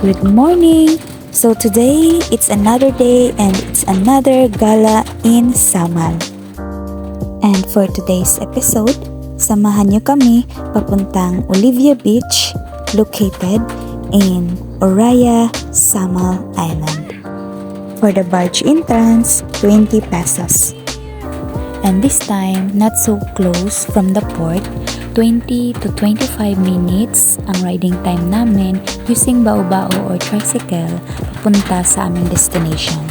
Good morning! So today, it's another day and it's another gala in Samal. And for today's episode, samahan niyo kami papuntang Olivia Beach located in Uraya, Samal Island. For the barge entrance, 20 pesos. And this time, not so close from the port, 20 to 25 minutes ang riding time namin using bao-bao or tricycle papunta sa aming destination.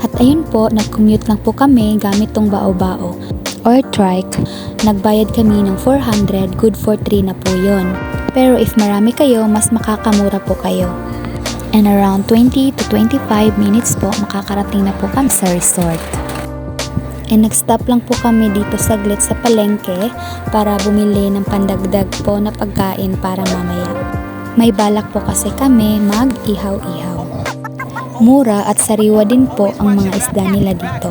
At ayun po, nag-commute lang po kami gamit tong bao-bao or trike. Nagbayad kami ng 400, good for 3 na po yon. Pero if marami kayo, mas makakamura po kayo. And around 20 to 25 minutes po, makakarating na po kami sa resort. And nag-stop lang po kami dito saglit sa palengke para bumili ng pandagdag po na pagkain para mamaya. May balak po kasi kami mag-ihaw-ihaw. Mura at sariwa din po ang mga isda nila dito.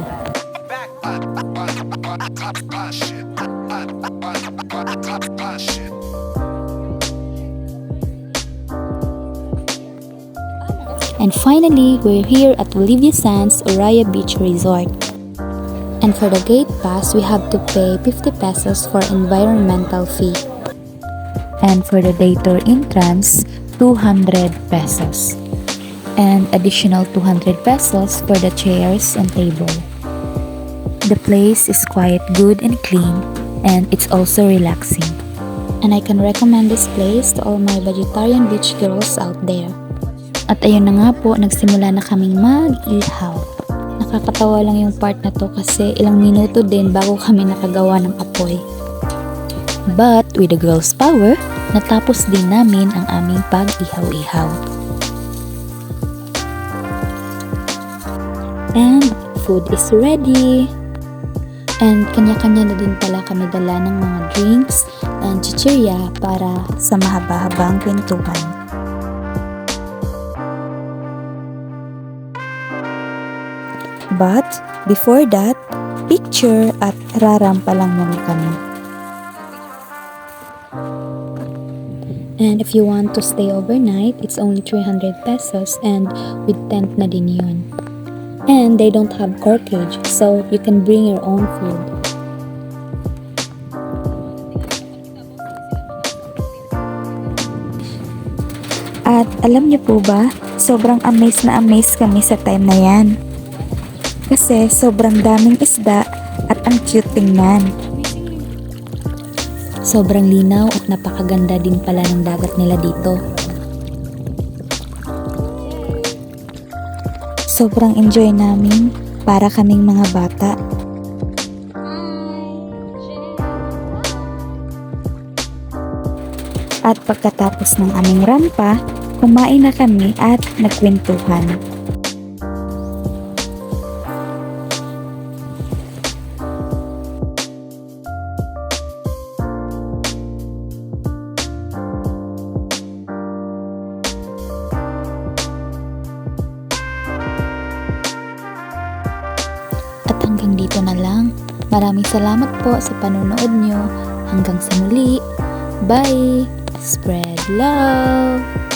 And finally, we're here at Olivia Sands Uraya Beach Resort. And for the gate pass, we have to pay 50 pesos for environmental fee. And for the day tour entrance, 200 pesos. And additional 200 pesos for the chairs and table. The place is quite good and clean, and it's also relaxing. And I can recommend this place to all my vegetarian beach girls out there. At ayun na nga po, nagsimula na kaming mag-ihaw. Nakakatawa lang yung part na to kasi ilang minuto din bago kami nakagawa ng apoy. But with the girls' power, natapos din namin ang aming pag-ihaw-ihaw. And food is ready. And kanya-kanya na din pala kami dala ng mga drinks and chichirya para sa mahaba-habang kwentuhan. But before that, picture at rarampa lang muna kami. And if you want to stay overnight, it's only 300 pesos and with tent na din yun. And they don't have corkage, so you can bring your own food. At alam niyo po ba, sobrang amazed na amazed kami sa time na yan. Kasi sobrang daming isda at ang cute tingnan. Sobrang linaw at napakaganda din pala ng dagat nila dito. Sobrang enjoy namin para kaming mga bata. At pagkatapos ng aming rampa, kumain na kami at nagkwentuhan. At hanggang dito na lang. Maraming salamat po sa panonood nyo. Hanggang sa muli. Bye! Spread love!